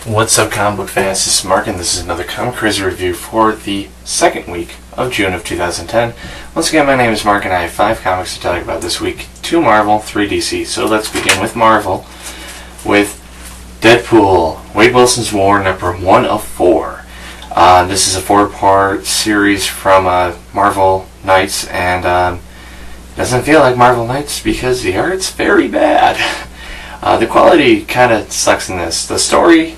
What's up, comic book fans? This is Mark, and this is another Comic Crazy review for the second week of June of 2010. Once again, my name is Mark, and I have 5 comics to tell you about this week. 2 Marvel, 3 DC. So let's begin with Marvel, with Deadpool, Wade Wilson's War, number 1 of 4. This is a 4-part series from Marvel Knights, and it doesn't feel like Marvel Knights because the art's very bad. The quality kind of sucks in this. The story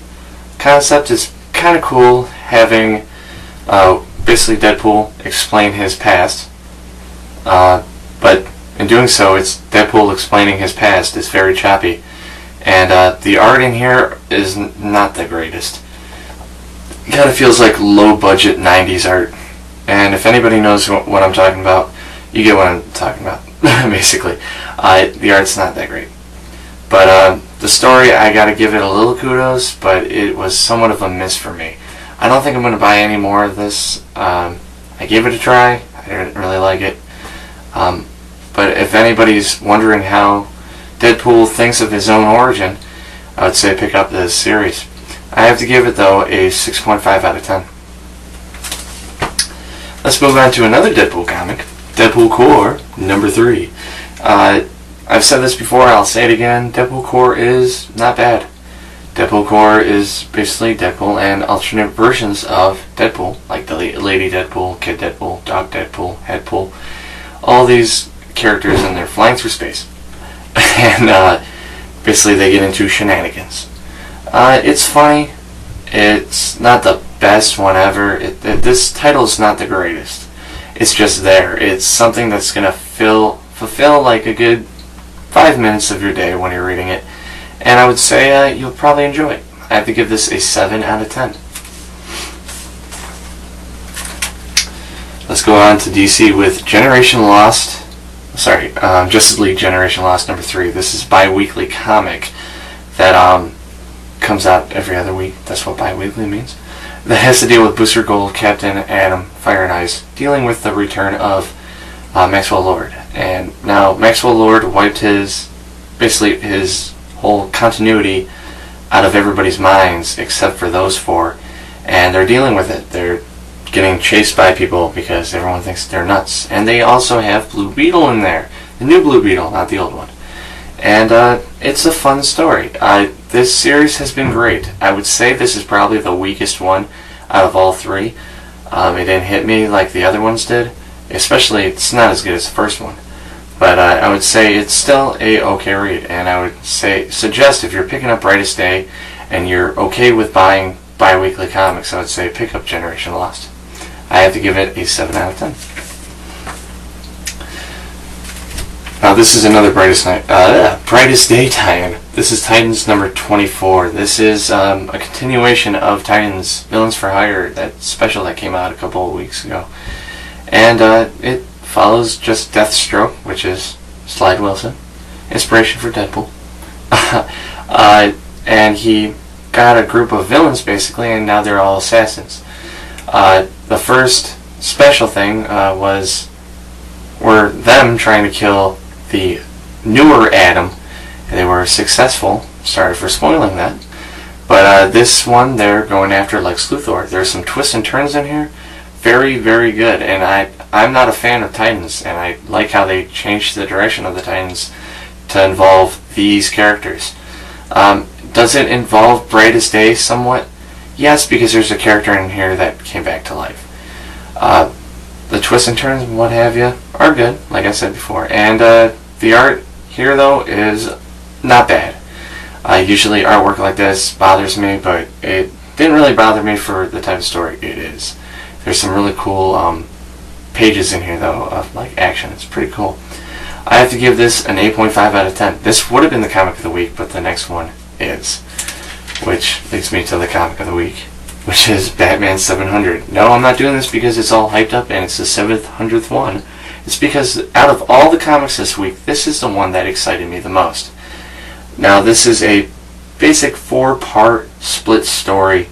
concept is kind of cool, having basically Deadpool explain his past, but in doing so, it's Deadpool explaining his past is very choppy, and the art in here is not the greatest. It kind of feels like low-budget 90s art, and if anybody knows what I'm talking about, you get what I'm talking about, basically. The art's not that great. But the story, I gotta give it a little kudos, but it was somewhat of a miss for me. I don't think I'm gonna buy any more of this. I gave it a try. I didn't really like it. But if anybody's wondering how Deadpool thinks of his own origin, I would say pick up this series. I have to give it, though, a 6.5 out of 10. Let's move on to another Deadpool comic, Deadpool Core, number 3. I've said this before, I'll say it again, Deadpool Core is not bad. Deadpool Core is basically Deadpool and alternate versions of Deadpool, like the Lady Deadpool, Kid Deadpool, Dog Deadpool, Headpool, all these characters, and they're flying through space. And basically they get into shenanigans. It's funny. It's not the best one ever. This title is not the greatest. It's just there. It's something that's going to fulfill like a good 5 minutes of your day when you're reading it, and I would say you'll probably enjoy it. I have to give this a 7 out of 10. Let's go on to DC with Justice League Generation Lost number 3. This is a bi-weekly comic that comes out every other week. That's what bi-weekly means. That has to deal with Booster Gold, Captain Atom, Fire and Ice, dealing with the return of Maxwell Lord. And now Maxwell Lord wiped his whole continuity out of everybody's minds except for those 4, and they're dealing with it. They're getting chased by people because everyone thinks they're nuts. And they also have Blue Beetle in there, the new Blue Beetle, not the old one. And it's a fun story. This series has been great. I would say this is probably the weakest one out of all 3. It didn't hit me like the other ones did. Especially, it's not as good as the first one. But I would say it's still a okay read. And I would suggest if you're picking up Brightest Day and you're okay with buying bi-weekly comics, I would say pick up Generation Lost. I have to give it a 7 out of 10. Now this is another Brightest Day tie-in. This is Titans number 24. This is a continuation of Titans Villains for Hire, that special that came out a couple of weeks ago. And it follows just Deathstroke, which is Slide Wilson, inspiration for Deadpool. And he got a group of villains, basically, and now they're all assassins. The first special thing were them trying to kill the newer Adam, and they were successful. Sorry for spoiling that. But this one, they're going after Lex Luthor. There's some twists and turns in here. Very, very good, and I'm not a fan of Titans, and I like how they changed the direction of the Titans to involve these characters. Does it involve Brightest Day somewhat? Yes, because there's a character in here that came back to life. The twists and turns and what have you are good, like I said before, and the art here, though, is not bad. Usually artwork like this bothers me, but it didn't really bother me for the type of story it is. There's some really cool pages in here, though, of like action. It's pretty cool. I have to give this an 8.5 out of 10. This would have been the comic of the week, but the next one is. Which leads me to the comic of the week, which is Batman 700. No, I'm not doing this because it's all hyped up and it's the 700th one. It's because out of all the comics this week, this is the one that excited me the most. Now, this is a basic 4-part split story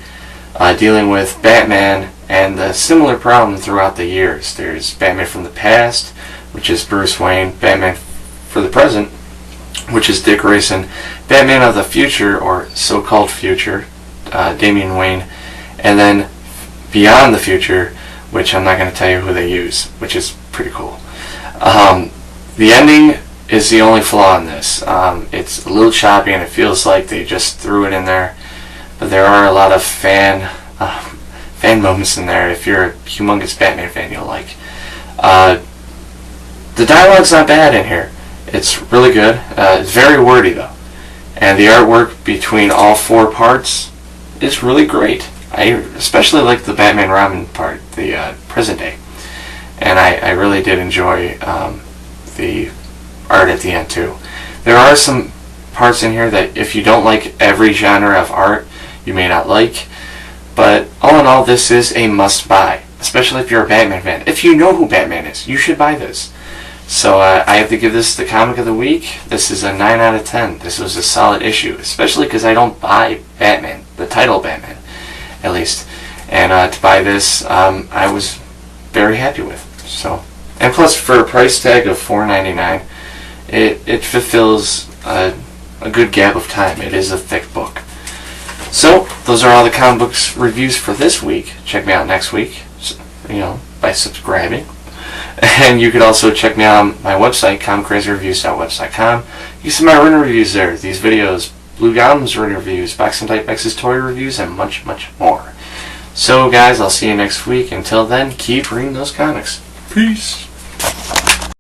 dealing with Batman and the similar problem throughout the years. There's Batman from the past, which is Bruce Wayne, Batman for the present, which is Dick Grayson, Batman of the future, or so-called future, Damian Wayne, and then Beyond the Future, which I'm not going to tell you who they use, which is pretty cool. The ending is the only flaw in this. It's a little choppy and it feels like they just threw it in there, but there are a lot of fan moments in there. If you're a humongous Batman fan, you'll like. The dialogue's not bad in here. It's really good. It's very wordy though, and the artwork between all four parts is really great. I especially like the Batman Robin part, the present day, and I really did enjoy the art at the end too. There are some parts in here that if you don't like every genre of art, you may not like, but all in all, this is a must-buy, especially if you're a Batman fan. If you know who Batman is, you should buy this. So I have to give this the comic of the week. This is a 9 out of 10. This was a solid issue, especially because I don't buy Batman, the title Batman, at least. And to buy this, I was very happy with. So, and plus, for a price tag of $4.99, it fulfills a good gap of time. It is a thick book. So, those are all the comic books reviews for this week. Check me out next week, by subscribing. And you could also check me out on my website, comiccrazyreviews.webs.com. You can see my runner reviews there, these videos, Blue Goblin's runner reviews, Boxing Type X's toy reviews, and much, much more. So, guys, I'll see you next week. Until then, keep reading those comics. Peace.